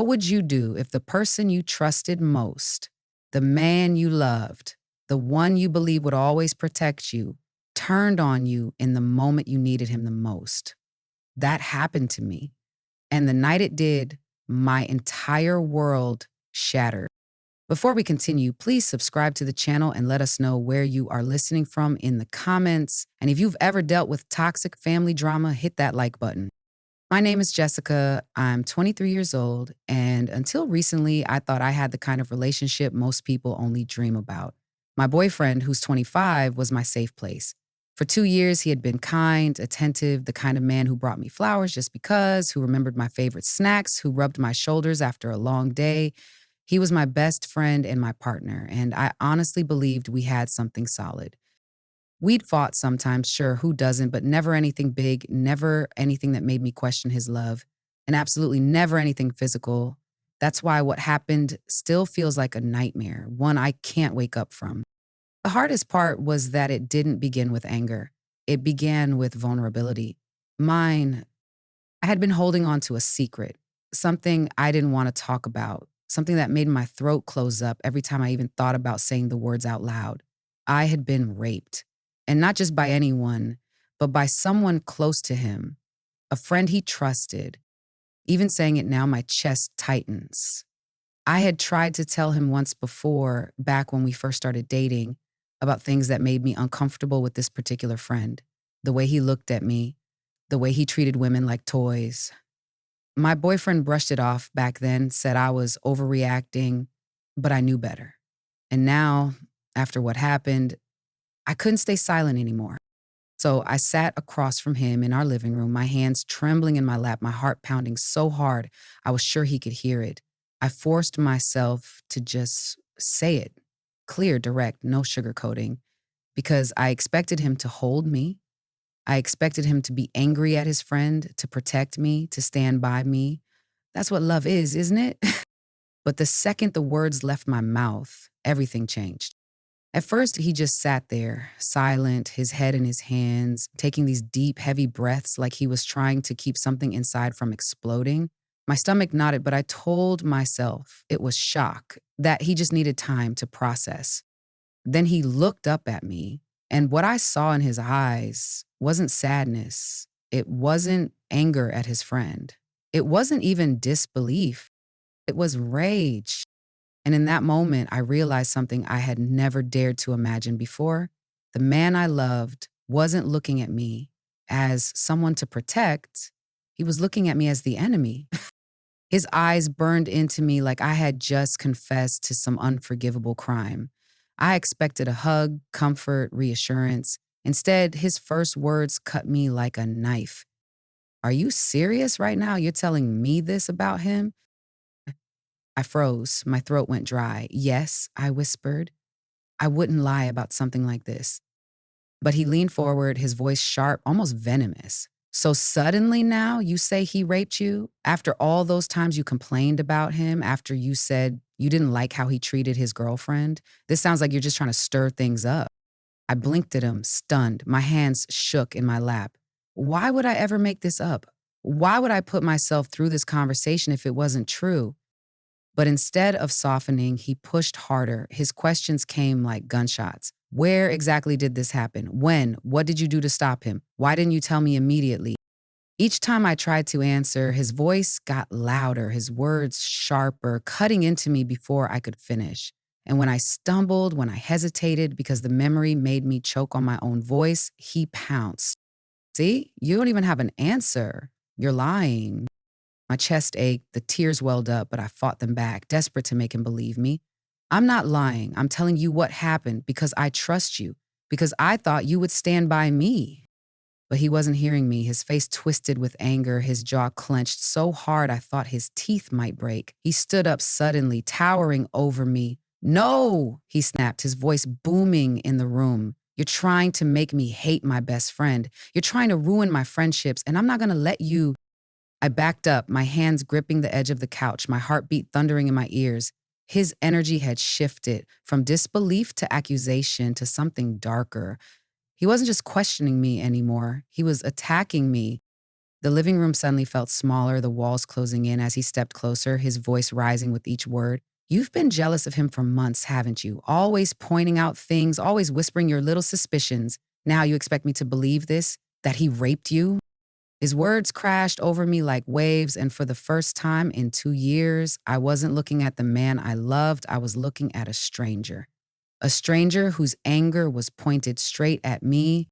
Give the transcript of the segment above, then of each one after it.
What would you do if the person you trusted most, the man you loved, the one you believe would always protect you, turned on you in the moment you needed him the most? That happened to me. And the night it did, my entire world shattered. Before we continue, please subscribe to the channel and let us know where you are listening from in the comments. And if you've ever dealt with toxic family drama, hit that like button. My name is Jessica. I'm 23 years old, and until recently, I thought I had the kind of relationship most people only dream about. My boyfriend, who's 25, was my safe place. For 2 years, he had been kind, attentive, the kind of man who brought me flowers just because, who remembered my favorite snacks, who rubbed my shoulders after a long day. He was my best friend and my partner, and I honestly believed we had something solid. We'd fought sometimes, sure, who doesn't, but never anything big, never anything that made me question his love, and absolutely never anything physical. That's why what happened still feels like a nightmare, one I can't wake up from. The hardest part was that it didn't begin with anger. It began with vulnerability. Mine, I had been holding on to a secret, something I didn't want to talk about, something that made my throat close up every time I even thought about saying the words out loud. I had been raped. And not just by anyone, but by someone close to him, a friend he trusted. Even saying it now, my chest tightens. I had tried to tell him once before, back when we first started dating, about things that made me uncomfortable with this particular friend. The way he looked at me, the way he treated women like toys. My boyfriend brushed it off back then, said I was overreacting, but I knew better. And now, after what happened, I couldn't stay silent anymore. So I sat across from him in our living room, my hands trembling in my lap, my heart pounding so hard I was sure he could hear it. I forced myself to just say it, clear, direct, no sugarcoating, because I expected him to hold me. I expected him to be angry at his friend, to protect me, to stand by me. That's what love is, isn't it? But the second the words left my mouth, everything changed. At first, he just sat there, silent, his head in his hands, taking these deep, heavy breaths like he was trying to keep something inside from exploding. My stomach nodded, but I told myself it was shock, that he just needed time to process. Then he looked up at me, and what I saw in his eyes wasn't sadness. It wasn't anger at his friend. It wasn't even disbelief. It was rage. And in that moment, I realized something I had never dared to imagine before. The man I loved wasn't looking at me as someone to protect. He was looking at me as the enemy. His eyes burned into me like I had just confessed to some unforgivable crime. I expected a hug, comfort, reassurance. Instead, his first words cut me like a knife. Are you serious right now? You're telling me this about him? I froze. My throat went dry. Yes, I whispered. I wouldn't lie about something like this. But he leaned forward, his voice sharp, almost venomous. So suddenly now you say he raped you? After all those times you complained about him, after you said you didn't like how he treated his girlfriend? This sounds like you're just trying to stir things up. I blinked at him, stunned. My hands shook in my lap. Why would I ever make this up? Why would I put myself through this conversation if it wasn't true? But instead of softening, he pushed harder. His questions came like gunshots. Where exactly did this happen? When? What did you do to stop him? Why didn't you tell me immediately? Each time I tried to answer, his voice got louder, his words sharper, cutting into me before I could finish. And when I stumbled, when I hesitated because the memory made me choke on my own voice, he pounced. See, you don't even have an answer. You're lying. My chest ached, the tears welled up, but I fought them back, desperate to make him believe me. I'm not lying. I'm telling you what happened because I trust you, because I thought you would stand by me. But he wasn't hearing me. His face twisted with anger, his jaw clenched so hard I thought his teeth might break. He stood up suddenly, towering over me. No, he snapped, his voice booming in the room. You're trying to make me hate my best friend. You're trying to ruin my friendships, and I'm not going to let you. I backed up, my hands gripping the edge of the couch, my heartbeat thundering in my ears. His energy had shifted from disbelief to accusation to something darker. He wasn't just questioning me anymore. He was attacking me. The living room suddenly felt smaller, the walls closing in as he stepped closer, his voice rising with each word. You've been jealous of him for months, haven't you? Always pointing out things, always whispering your little suspicions. Now you expect me to believe this? That he raped you? His words crashed over me like waves, and for the first time in 2 years, I wasn't looking at the man I loved, I was looking at a stranger. A stranger whose anger was pointed straight at me.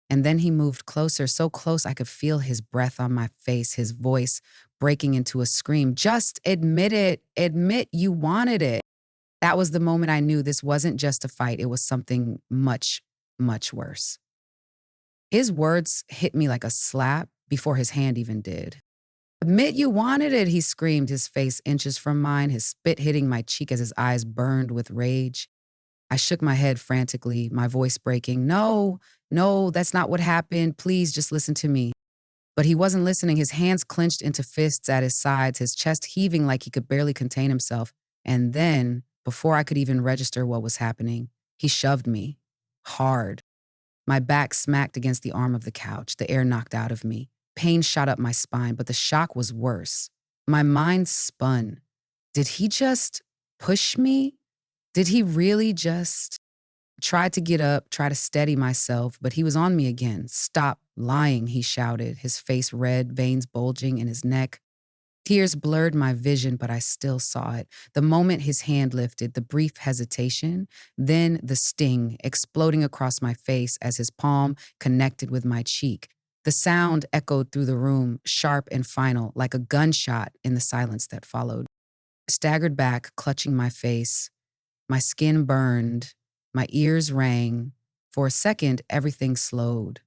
And then he moved closer, so close I could feel his breath on my face, his voice breaking into a scream. Just admit it. Admit you wanted it. That was the moment I knew this wasn't just a fight, it was something much, much worse. His words hit me like a slap before his hand even did. Admit you wanted it, he screamed, his face inches from mine, his spit hitting my cheek as his eyes burned with rage. I shook my head frantically, my voice breaking. No, no, that's not what happened. Please just listen to me. But he wasn't listening. His hands clenched into fists at his sides, his chest heaving like he could barely contain himself. And then, before I could even register what was happening, he shoved me. Hard. My back smacked against the arm of the couch, the air knocked out of me. Pain shot up my spine, but the shock was worse. My mind spun. Did he just push me? Did he really just tried to get up, try to steady myself, but he was on me again. Stop lying, he shouted, his face red, veins bulging in his neck. Tears blurred my vision, but I still saw it. The moment his hand lifted, the brief hesitation, then the sting exploding across my face as his palm connected with my cheek. The sound echoed through the room, sharp and final, like a gunshot in the silence that followed. I staggered back, clutching my face. My skin burned, my ears rang. For a second, everything slowed.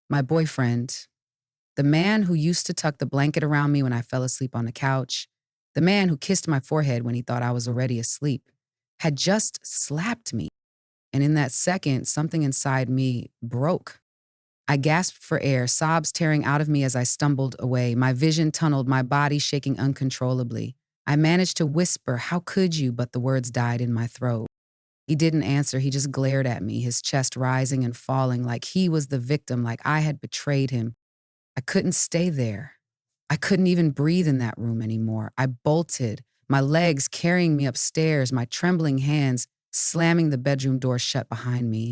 My boyfriend, the man who used to tuck the blanket around me when I fell asleep on the couch, the man who kissed my forehead when he thought I was already asleep, had just slapped me. And in that second, something inside me broke. I gasped for air, sobs tearing out of me as I stumbled away, my vision tunneled, my body shaking uncontrollably. I managed to whisper, "How could you?" but the words died in my throat. He didn't answer, he just glared at me, his chest rising and falling like he was the victim, like I had betrayed him. I couldn't stay there. I couldn't even breathe in that room anymore. I bolted, my legs carrying me upstairs, my trembling hands slamming the bedroom door shut behind me.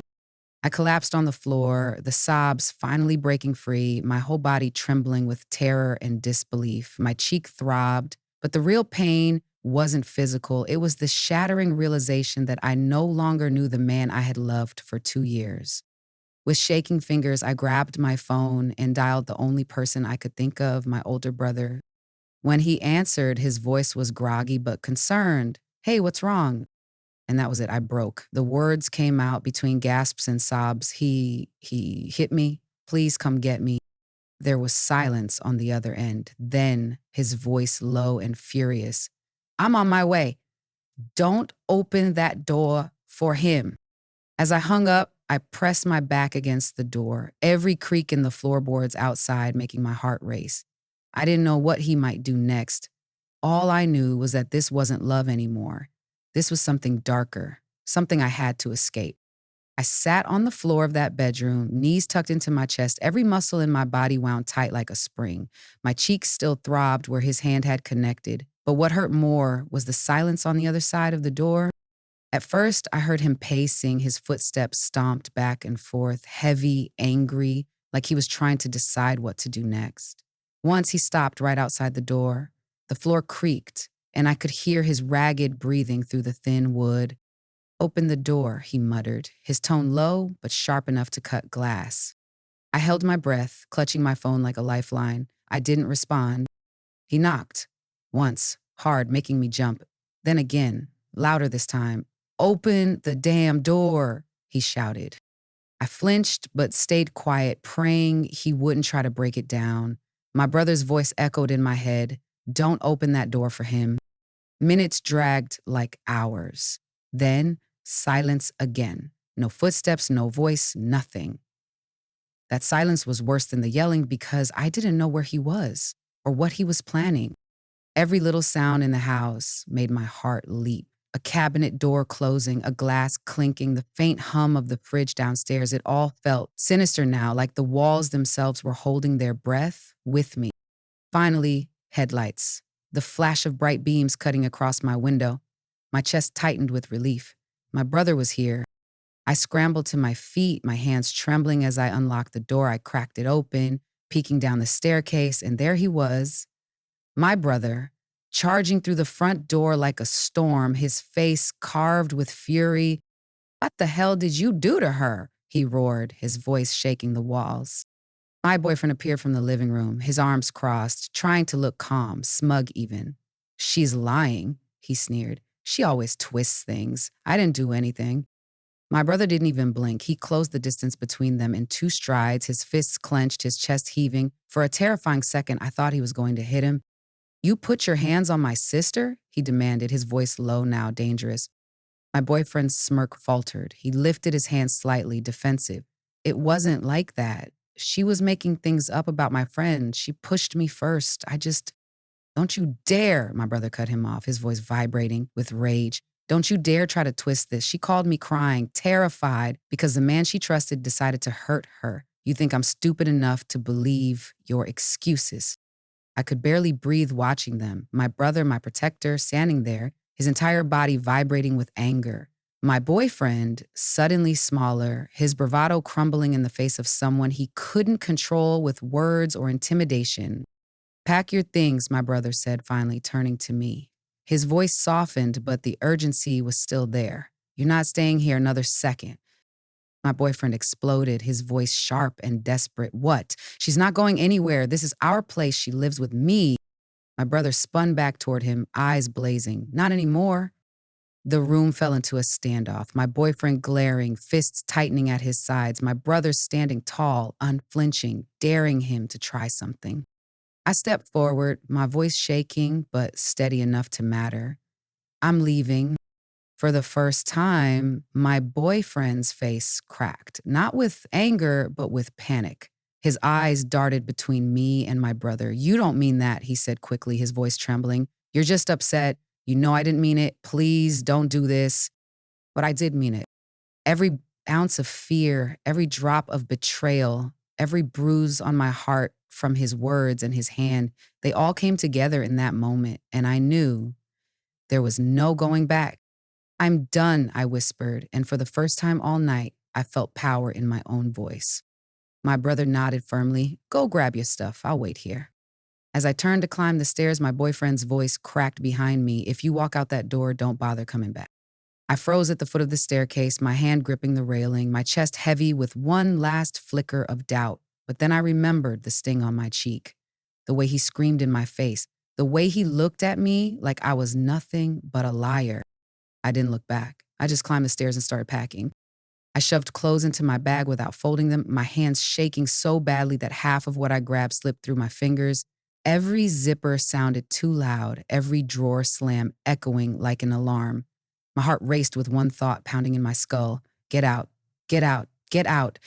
I collapsed on the floor, the sobs finally breaking free, my whole body trembling with terror and disbelief. My cheek throbbed, but the real pain wasn't physical. It was the shattering realization that I no longer knew the man I had loved for 2 years. With shaking fingers, I grabbed my phone and dialed the only person I could think of, my older brother. When he answered, his voice was groggy but concerned. "Hey, what's wrong?" And that was it. I broke. The words came out between gasps and sobs. He hit me. Please come get me. There was silence on the other end. Then his voice low and furious. "I'm on my way. Don't open that door for him." As I hung up, I pressed my back against the door, every creak in the floorboards outside making my heart race. I didn't know what he might do next. All I knew was that this wasn't love anymore. This was something darker, something I had to escape. I sat on the floor of that bedroom, knees tucked into my chest, every muscle in my body wound tight like a spring. My cheeks still throbbed where his hand had connected, but what hurt more was the silence on the other side of the door. At first, I heard him pacing, his footsteps stomped back and forth, heavy, angry, like he was trying to decide what to do next. Once he stopped right outside the door. The floor creaked, and I could hear his ragged breathing through the thin wood. "Open the door," he muttered, his tone low but sharp enough to cut glass. I held my breath, clutching my phone like a lifeline. I didn't respond. He knocked. Once, hard, making me jump. Then again, louder this time. "Open the damn door," he shouted. I flinched but stayed quiet, praying he wouldn't try to break it down. My brother's voice echoed in my head. "Don't open that door for him." Minutes dragged like hours. Then, silence again. No footsteps, no voice, nothing. That silence was worse than the yelling because I didn't know where he was or what he was planning. Every little sound in the house made my heart leap. A cabinet door closing, a glass clinking, the faint hum of the fridge downstairs. It all felt sinister now, like the walls themselves were holding their breath with me. Finally, headlights. The flash of bright beams cutting across my window. My chest tightened with relief. My brother was here. I scrambled to my feet, my hands trembling as I unlocked the door. I cracked it open, peeking down the staircase, and there he was, my brother, charging through the front door like a storm, his face carved with fury. "What the hell did you do to her?" he roared, his voice shaking the walls. My boyfriend appeared from the living room, his arms crossed, trying to look calm, smug even. "She's lying," he sneered. "She always twists things. I didn't do anything." My brother didn't even blink. He closed the distance between them in two strides, his fists clenched, his chest heaving. For a terrifying second, I thought he was going to hit him. "You put your hands on my sister?" he demanded, his voice low now, dangerous. My boyfriend's smirk faltered. He lifted his hand slightly, defensive. "It wasn't like that. She was making things up about my friend. She pushed me first. Don't you dare," my brother cut him off, his voice vibrating with rage. "Don't you dare try to twist this. She called me crying, terrified, because the man she trusted decided to hurt her. You think I'm stupid enough to believe your excuses?" I could barely breathe watching them, my brother, my protector, standing there, his entire body vibrating with anger. My boyfriend, suddenly smaller, his bravado crumbling in the face of someone he couldn't control with words or intimidation. "Pack your things," my brother said, finally turning to me. His voice softened, but the urgency was still there. "You're not staying here another second." My boyfriend exploded, his voice sharp and desperate. "What? She's not going anywhere. This is our place. She lives with me." My brother spun back toward him, eyes blazing. "Not anymore." The room fell into a standoff, my boyfriend glaring, fists tightening at his sides, my brother standing tall, unflinching, daring him to try something. I stepped forward, my voice shaking, but steady enough to matter. "I'm leaving." For the first time, my boyfriend's face cracked, not with anger, but with panic. His eyes darted between me and my brother. "You don't mean that," he said quickly, his voice trembling. "You're just upset. You know I didn't mean it. Please don't do this." But I did mean it. Every ounce of fear, every drop of betrayal, every bruise on my heart from his words and his hand, they all came together in that moment, and I knew there was no going back. "I'm done," I whispered, and for the first time all night, I felt power in my own voice. My brother nodded firmly. "Go grab your stuff. I'll wait here." As I turned to climb the stairs, my boyfriend's voice cracked behind me. "If you walk out that door, don't bother coming back." I froze at the foot of the staircase, my hand gripping the railing, my chest heavy with one last flicker of doubt. But then I remembered the sting on my cheek, the way he screamed in my face, the way he looked at me like I was nothing but a liar. I didn't look back. I just climbed the stairs and started packing. I shoved clothes into my bag without folding them, my hands shaking so badly that half of what I grabbed slipped through my fingers. Every zipper sounded too loud, every drawer slam echoing like an alarm. My heart raced with one thought pounding in my skull. Get out, get out, get out.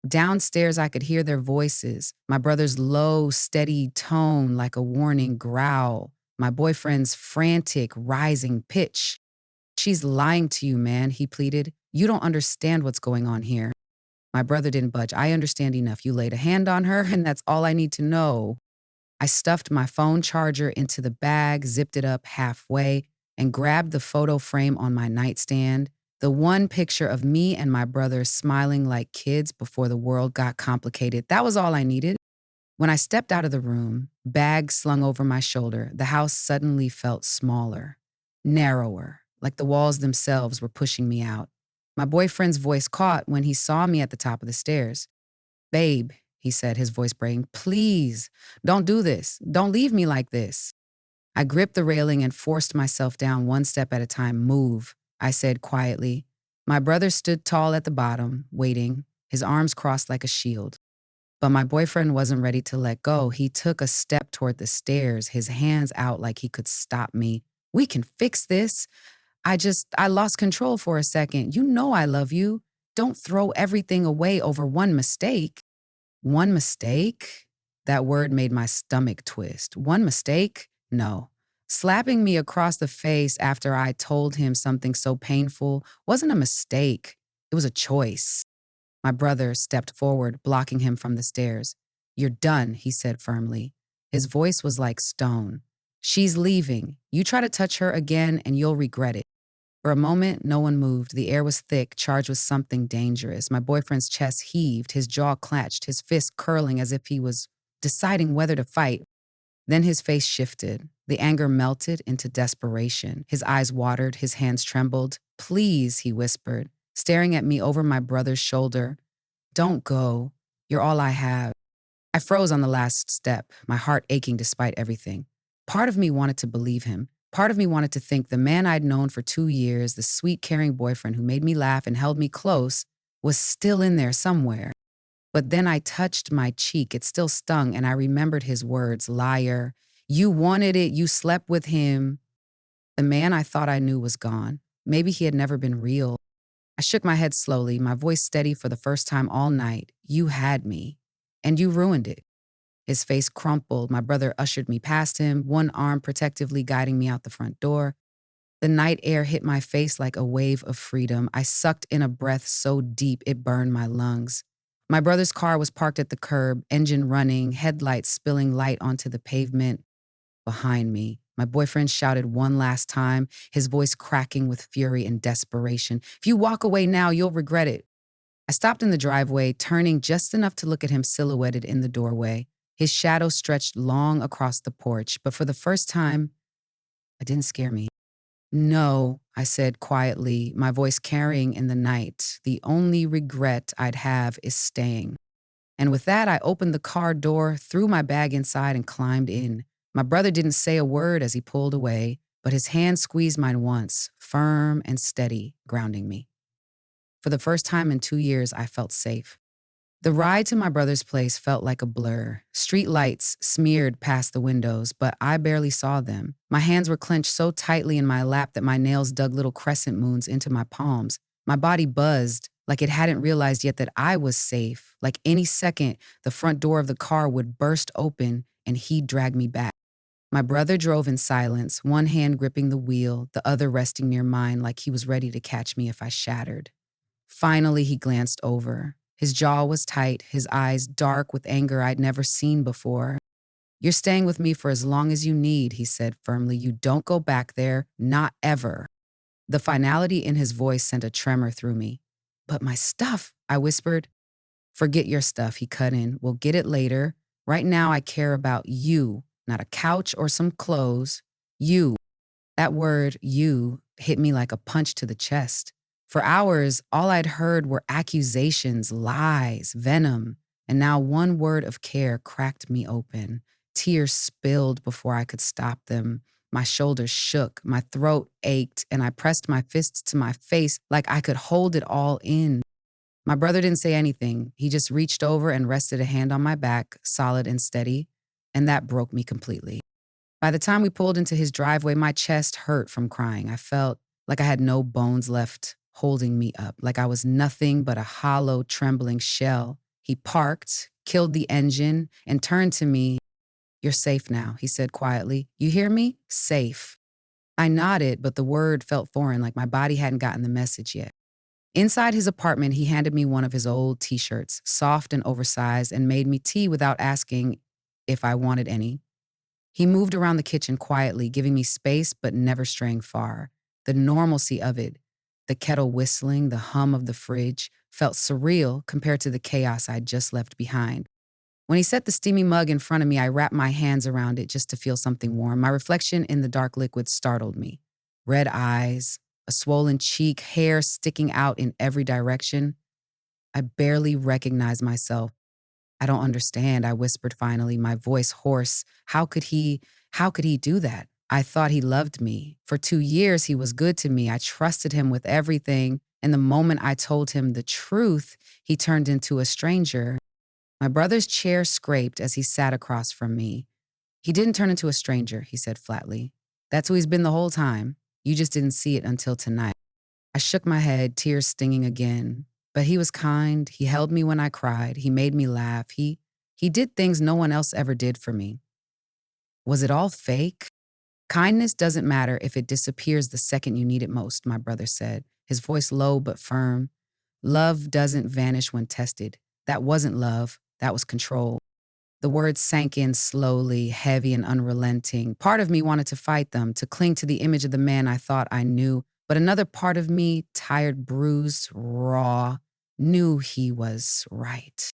Downstairs, I could hear their voices, my brother's low, steady tone like a warning growl, my boyfriend's frantic, rising pitch. "She's lying to you, man," he pleaded. "You don't understand what's going on here." My brother didn't budge. "I understand enough. You laid a hand on her, and that's all I need to know." I stuffed my phone charger into the bag, zipped it up halfway, and grabbed the photo frame on my nightstand. The one picture of me and my brother smiling like kids before the world got complicated. That was all I needed. When I stepped out of the room, bag slung over my shoulder, the house suddenly felt smaller, narrower, like the walls themselves were pushing me out. My boyfriend's voice caught when he saw me at the top of the stairs. "Babe," he said, his voice breaking, "please, don't do this. Don't leave me like this." I gripped the railing and forced myself down one step at a time. "Move," I said quietly. My brother stood tall at the bottom, waiting, his arms crossed like a shield. But my boyfriend wasn't ready to let go. He took a step toward the stairs, his hands out like he could stop me. "We can fix this. I lost control for a second. You know I love you. Don't throw everything away over one mistake." One mistake? That word made my stomach twist. One mistake? No. Slapping me across the face after I told him something so painful wasn't a mistake, it was a choice. My brother stepped forward, blocking him from the stairs. "You're done," he said firmly. His voice was like stone. "She's leaving. You try to touch her again and you'll regret it." For a moment, no one moved. The air was thick, charged with something dangerous. My boyfriend's chest heaved, his jaw clenched, his fist curling as if he was deciding whether to fight. Then his face shifted. The anger melted into desperation. His eyes watered, his hands trembled. "Please," he whispered, staring at me over my brother's shoulder. "Don't go. You're all I have." I froze on the last step, my heart aching despite everything. Part of me wanted to believe him. Part of me wanted to think the man I'd known for 2 years, the sweet, caring boyfriend who made me laugh and held me close, was still in there somewhere. But then I touched my cheek. It still stung, and I remembered his words: "Liar. You wanted it. You slept with him." The man I thought I knew was gone. Maybe he had never been real. I shook my head slowly, my voice steady for the first time all night. "You had me, and you ruined it." His face crumpled. My brother ushered me past him, one arm protectively guiding me out the front door. The night air hit my face like a wave of freedom. I sucked in a breath so deep it burned my lungs. My brother's car was parked at the curb, engine running, headlights spilling light onto the pavement behind me. My boyfriend shouted one last time, his voice cracking with fury and desperation. "If you walk away now, you'll regret it." I stopped in the driveway, turning just enough to look at him silhouetted in the doorway. His shadow stretched long across the porch, but for the first time, it didn't scare me. "No," I said quietly, my voice carrying in the night. "The only regret I'd have is staying." And with that, I opened the car door, threw my bag inside, and climbed in. My brother didn't say a word as he pulled away, but his hand squeezed mine once, firm and steady, grounding me. For the first time in 2 years, I felt safe. The ride to my brother's place felt like a blur. Street lights smeared past the windows, but I barely saw them. My hands were clenched so tightly in my lap that my nails dug little crescent moons into my palms. My body buzzed, like it hadn't realized yet that I was safe. Like any second, the front door of the car would burst open and he'd drag me back. My brother drove in silence, one hand gripping the wheel, the other resting near mine like he was ready to catch me if I shattered. Finally, he glanced over. His jaw was tight, his eyes dark with anger I'd never seen before. "You're staying with me for as long as you need," he said firmly. "You don't go back there, not ever." The finality in his voice sent a tremor through me. "But my stuff," I whispered. "Forget your stuff," he cut in. "We'll get it later. Right now, I care about you, not a couch or some clothes. You." That word, "you," hit me like a punch to the chest. For hours, all I'd heard were accusations, lies, venom, and now one word of care cracked me open. Tears spilled before I could stop them. My shoulders shook, my throat ached, and I pressed my fists to my face like I could hold it all in. My brother didn't say anything. He just reached over and rested a hand on my back, solid and steady, and that broke me completely. By the time we pulled into his driveway, my chest hurt from crying. I felt like I had no bones left holding me up, like I was nothing but a hollow, trembling shell. He parked, killed the engine, and turned to me. "You're safe now," he said quietly. "You hear me? Safe." I nodded, but the word felt foreign, like my body hadn't gotten the message yet. Inside his apartment, he handed me one of his old t-shirts, soft and oversized, and made me tea without asking if I wanted any. He moved around the kitchen quietly, giving me space but never straying far. The normalcy of it, the kettle whistling, the hum of the fridge, felt surreal compared to the chaos I'd just left behind. When he set the steamy mug in front of me, I wrapped my hands around it just to feel something warm. My reflection in the dark liquid startled me. Red eyes, a swollen cheek, hair sticking out in every direction. I barely recognized myself. "I don't understand," I whispered finally, my voice hoarse. How could he do that? I thought he loved me. For 2 years, he was good to me. I trusted him with everything. And the moment I told him the truth, he turned into a stranger. My brother's chair scraped as he sat across from me. "He didn't turn into a stranger," he said flatly. "That's who he's been the whole time. You just didn't see it until tonight." I shook my head, tears stinging again. But he was kind. He held me when I cried. He made me laugh. He did things no one else ever did for me. Was it all fake? Kindness doesn't matter if it disappears the second you need it most, my brother said, his voice low but firm. Love doesn't vanish when tested. That wasn't love, that was control. The words sank in slowly, heavy and unrelenting. Part of me wanted to fight them, to cling to the image of the man I thought I knew, but another part of me, tired, bruised, raw, knew he was right.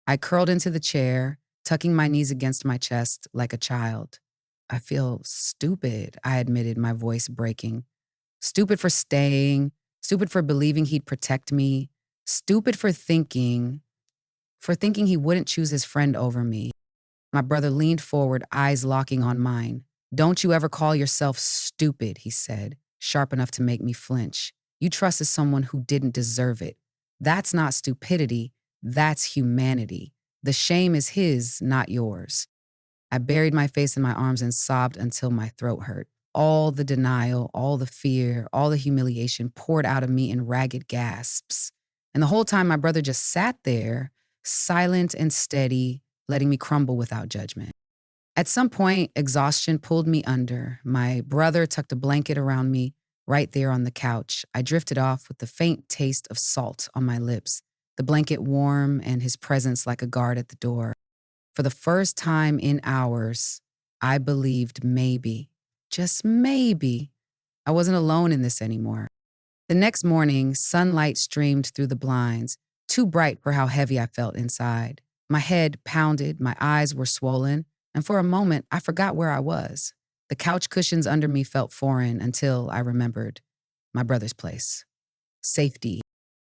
I curled into the chair, tucking my knees against my chest like a child. I feel stupid, I admitted, my voice breaking. Stupid for staying, stupid for believing he'd protect me, stupid for thinking he wouldn't choose his friend over me. My brother leaned forward, eyes locking on mine. Don't you ever call yourself stupid, he said, sharp enough to make me flinch. You trusted someone who didn't deserve it. That's not stupidity, that's humanity. The shame is his, not yours. I buried my face in my arms and sobbed until my throat hurt. All the denial, all the fear, all the humiliation poured out of me in ragged gasps. And the whole time, my brother just sat there, silent and steady, letting me crumble without judgment. At some point, exhaustion pulled me under. My brother tucked a blanket around me right there on the couch. I drifted off with the faint taste of salt on my lips, the blanket warm and his presence like a guard at the door. For the first time in hours, I believed maybe, just maybe, I wasn't alone in this anymore. The next morning, sunlight streamed through the blinds, too bright for how heavy I felt inside. My head pounded, my eyes were swollen, and for a moment, I forgot where I was. The couch cushions under me felt foreign until I remembered my brother's place. Safety.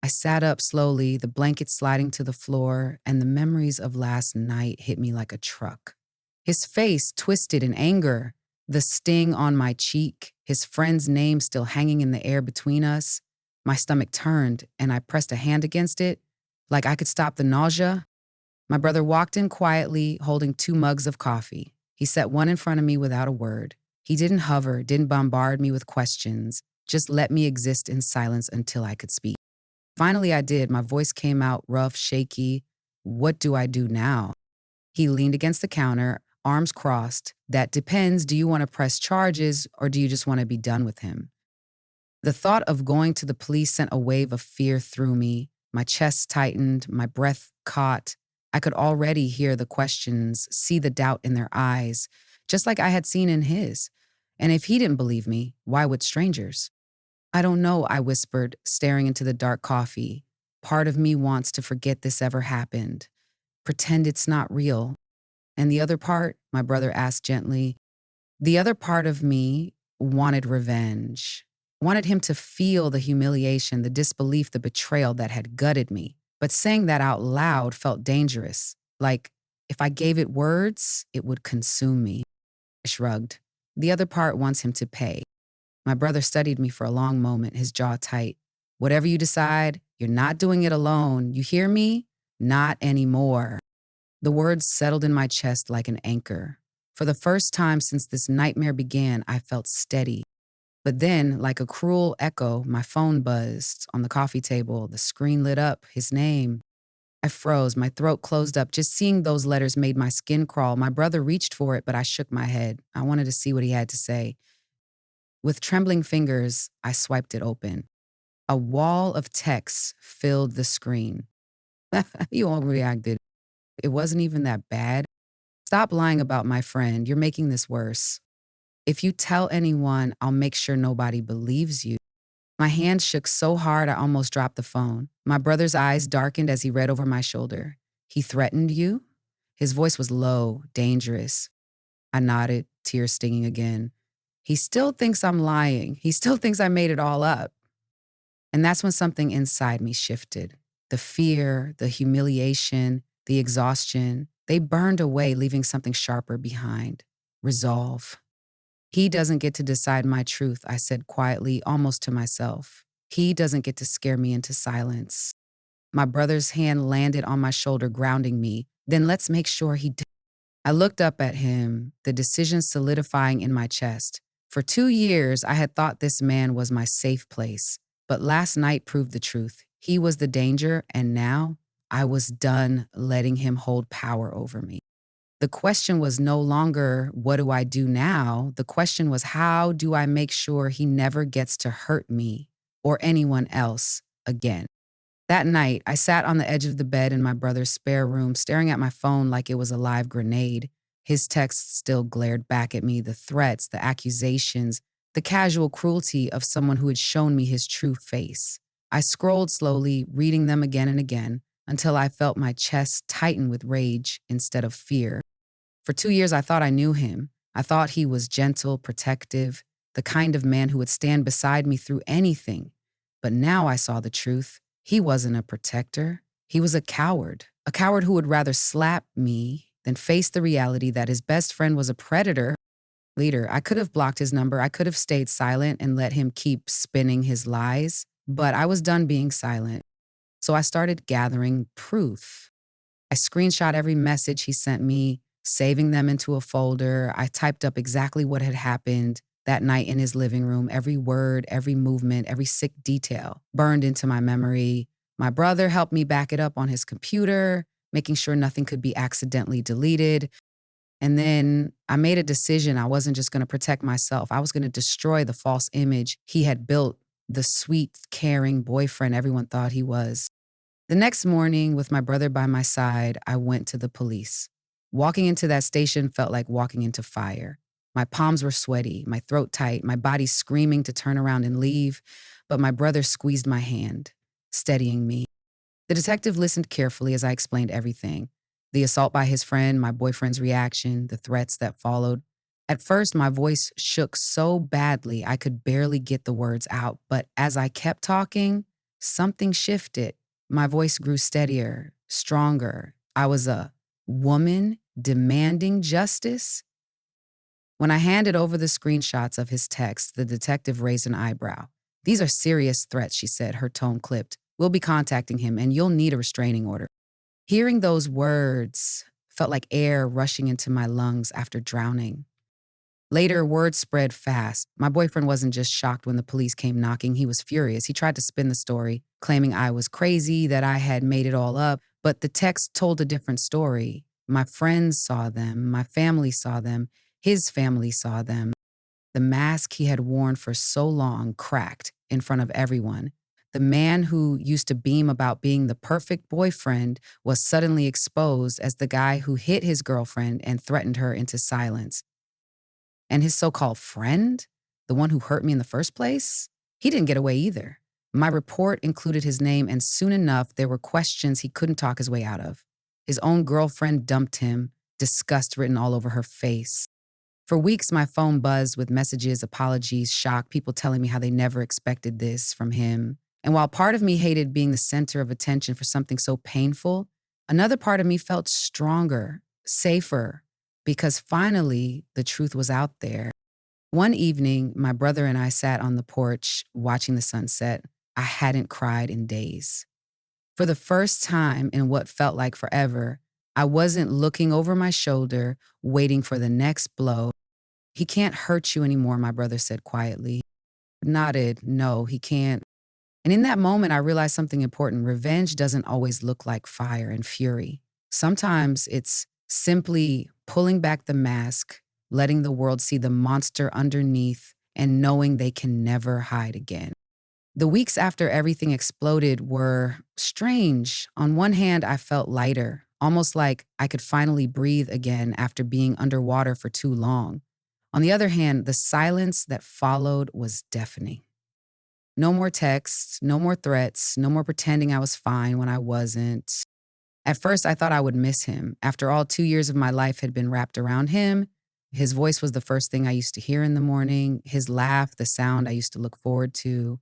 I sat up slowly, the blanket sliding to the floor, and the memories of last night hit me like a truck. His face twisted in anger, the sting on my cheek, his friend's name still hanging in the air between us. My stomach turned, and I pressed a hand against it, like I could stop the nausea. My brother walked in quietly, holding 2 mugs of coffee. He set one in front of me without a word. He didn't hover, didn't bombard me with questions, just let me exist in silence until I could speak. Finally, I did. My voice came out rough, shaky. What do I do now? He leaned against the counter, arms crossed. That depends. Do you want to press charges or do you just want to be done with him? The thought of going to the police sent a wave of fear through me. My chest tightened, my breath caught. I could already hear the questions, see the doubt in their eyes, just like I had seen in his. And if he didn't believe me, why would strangers? I don't know, I whispered, staring into the dark coffee. Part of me wants to forget this ever happened, pretend it's not real. And the other part, my brother asked gently, the other part of me wanted revenge, wanted him to feel the humiliation, the disbelief, the betrayal that had gutted me. But saying that out loud felt dangerous, like if I gave it words, it would consume me. I shrugged. The other part wants him to pay. My brother studied me for a long moment, his jaw tight. Whatever you decide, you're not doing it alone. You hear me? Not anymore. The words settled in my chest like an anchor. For the first time since this nightmare began, I felt steady. But then, like a cruel echo, my phone buzzed on the coffee table. The screen lit up, his name. I froze, my throat closed up. Just seeing those letters made my skin crawl. My brother reached for it, but I shook my head. I wanted to see what he had to say. With trembling fingers, I swiped it open. A wall of text filled the screen. You all reacted. It wasn't even that bad. Stop lying about my friend. You're making this worse. If you tell anyone, I'll make sure nobody believes you. My hand shook so hard I almost dropped the phone. My brother's eyes darkened as he read over my shoulder. He threatened you? His voice was low, dangerous. I nodded, tears stinging again. He still thinks I'm lying. He still thinks I made it all up. And that's when something inside me shifted. The fear, the humiliation, the exhaustion, they burned away, leaving something sharper behind. Resolve. He doesn't get to decide my truth, I said quietly, almost to myself. He doesn't get to scare me into silence. My brother's hand landed on my shoulder, grounding me. Then let's make sure he does. I looked up at him, the decision solidifying in my chest. For 2 years, I had thought this man was my safe place, but last night proved the truth. He was the danger, and now I was done letting him hold power over me. The question was no longer, what do I do now? The question was, how do I make sure he never gets to hurt me or anyone else again? That night, I sat on the edge of the bed in my brother's spare room, staring at my phone like it was a live grenade. His texts still glared back at me, the threats, the accusations, the casual cruelty of someone who had shown me his true face. I scrolled slowly, reading them again and again, until I felt my chest tighten with rage instead of fear. For 2 years, I thought I knew him. I thought he was gentle, protective, the kind of man who would stand beside me through anything. But now I saw the truth. He wasn't a protector. He was a coward who would rather slap me than face the reality that his best friend was a predator. Leader, I could have blocked his number. I could have stayed silent and let him keep spinning his lies, but I was done being silent. So I started gathering proof. I screenshot every message he sent me, saving them into a folder. I typed up exactly what had happened that night in his living room, every word, every movement, every sick detail burned into my memory. My brother helped me back it up on his computer, making sure nothing could be accidentally deleted. And then I made a decision. I wasn't just going to protect myself, I was going to destroy the false image he had built, the sweet, caring boyfriend everyone thought he was. The next morning, with my brother by my side, I went to the police. Walking into that station felt like walking into fire. My palms were sweaty, my throat tight, my body screaming to turn around and leave, but my brother squeezed my hand, steadying me. The detective listened carefully as I explained everything: the assault by his friend, my boyfriend's reaction, the threats that followed. At first, my voice shook so badly I could barely get the words out, but as I kept talking, something shifted. My voice grew steadier, stronger. I was a woman demanding justice. When I handed over the screenshots of his text, the detective raised an eyebrow. "These are serious threats," she said, her tone clipped. "We'll be contacting him, and you'll need a restraining order." Hearing those words felt like air rushing into my lungs after drowning. Later, word spread fast. My boyfriend wasn't just shocked when the police came knocking, he was furious. He tried to spin the story, claiming I was crazy, that I had made it all up. But the text told a different story. My friends saw them, my family saw them, his family saw them. The mask he had worn for so long cracked in front of everyone. The man who used to beam about being the perfect boyfriend was suddenly exposed as the guy who hit his girlfriend and threatened her into silence. And his so-called friend, the one who hurt me in the first place, he didn't get away either. My report included his name, and soon enough, there were questions he couldn't talk his way out of. His own girlfriend dumped him, disgust written all over her face. For weeks, my phone buzzed with messages, apologies, shock, people telling me how they never expected this from him. And while part of me hated being the center of attention for something so painful, another part of me felt stronger, safer, because finally the truth was out there. One evening, my brother and I sat on the porch watching the sunset. I hadn't cried in days. For the first time in what felt like forever, I wasn't looking over my shoulder, waiting for the next blow. "He can't hurt you anymore," my brother said quietly. I nodded, "No, he can't." And in that moment, I realized something important. Revenge doesn't always look like fire and fury. Sometimes it's simply pulling back the mask, letting the world see the monster underneath, and knowing they can never hide again. The weeks after everything exploded were strange. On one hand, I felt lighter, almost like I could finally breathe again after being underwater for too long. On the other hand, the silence that followed was deafening. No more texts, no more threats, no more pretending I was fine when I wasn't. At first, I thought I would miss him. After all, 2 years of my life had been wrapped around him. His voice was the first thing I used to hear in the morning, his laugh, the sound I used to look forward to.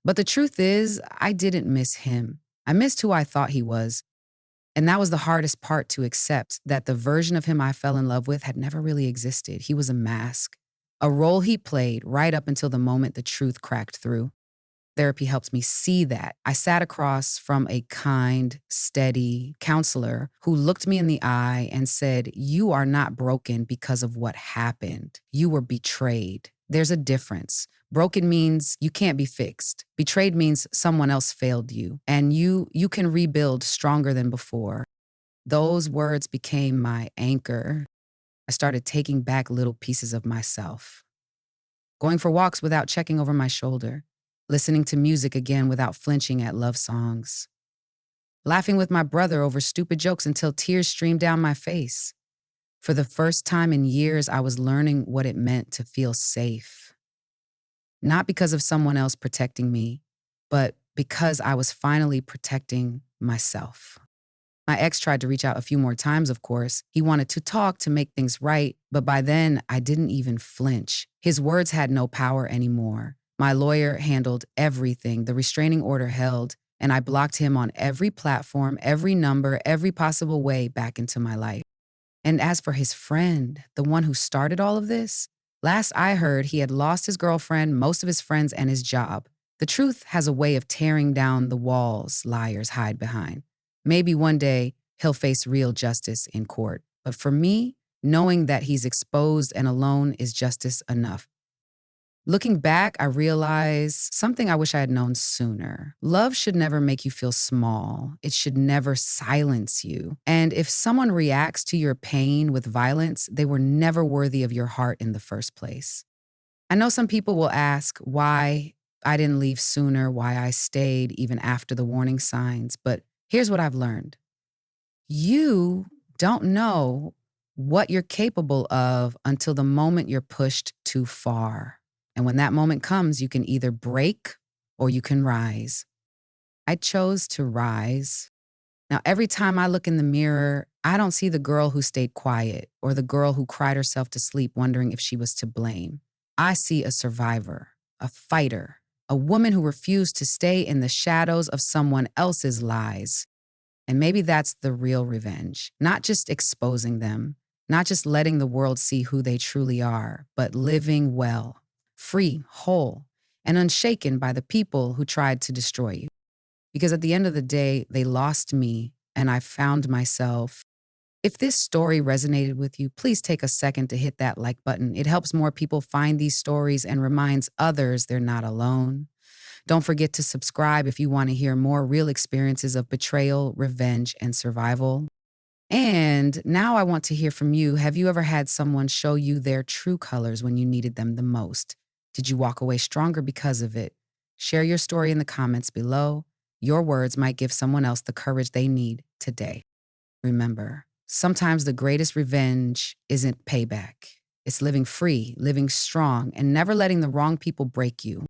But the truth is, I didn't miss him. I missed who I thought he was. And that was the hardest part to accept, that the version of him I fell in love with had never really existed. He was a mask, a role he played right up until the moment the truth cracked through. Therapy helps me see that. I sat across from a kind, steady counselor who looked me in the eye and said, "You are not broken because of what happened. You were betrayed. There's a difference. Broken means you can't be fixed. Betrayed means someone else failed you, and you can rebuild stronger than before." Those words became my anchor. I started taking back little pieces of myself, going for walks without checking over my shoulder, listening to music again without flinching at love songs, laughing with my brother over stupid jokes until tears streamed down my face. For the first time in years, I was learning what it meant to feel safe, not because of someone else protecting me, but because I was finally protecting myself. My ex tried to reach out a few more times, of course. He wanted to talk to make things right, but by then I didn't even flinch. His words had no power anymore. My lawyer handled everything, the restraining order held, and I blocked him on every platform, every number, every possible way back into my life. And as for his friend, the one who started all of this, last I heard, he had lost his girlfriend, most of his friends, and his job. The truth has a way of tearing down the walls liars hide behind. Maybe one day he'll face real justice in court. But for me, knowing that he's exposed and alone is justice enough. Looking back, I realize something I wish I had known sooner. Love should never make you feel small. It should never silence you. And if someone reacts to your pain with violence, they were never worthy of your heart in the first place. I know some people will ask why I didn't leave sooner, why I stayed even after the warning signs, but here's what I've learned. You don't know what you're capable of until the moment you're pushed too far. And when that moment comes, you can either break or you can rise. I chose to rise. Now, every time I look in the mirror, I don't see the girl who stayed quiet or the girl who cried herself to sleep wondering if she was to blame. I see a survivor, a fighter, a woman who refused to stay in the shadows of someone else's lies. And maybe that's the real revenge, not just exposing them, not just letting the world see who they truly are, but living well, free, whole, and unshaken by the people who tried to destroy you. Because at the end of the day, they lost me and I found myself. If this story resonated with you, please take a second to hit that like button. It helps more people find these stories and reminds others they're not alone. Don't forget to subscribe if you want to hear more real experiences of betrayal, revenge, and survival. And now I want to hear from you. Have you ever had someone show you their true colors when you needed them the most? Did you walk away stronger because of it? Share your story in the comments below. Your words might give someone else the courage they need today. Remember, sometimes the greatest revenge isn't payback. It's living free, living strong, and never letting the wrong people break you.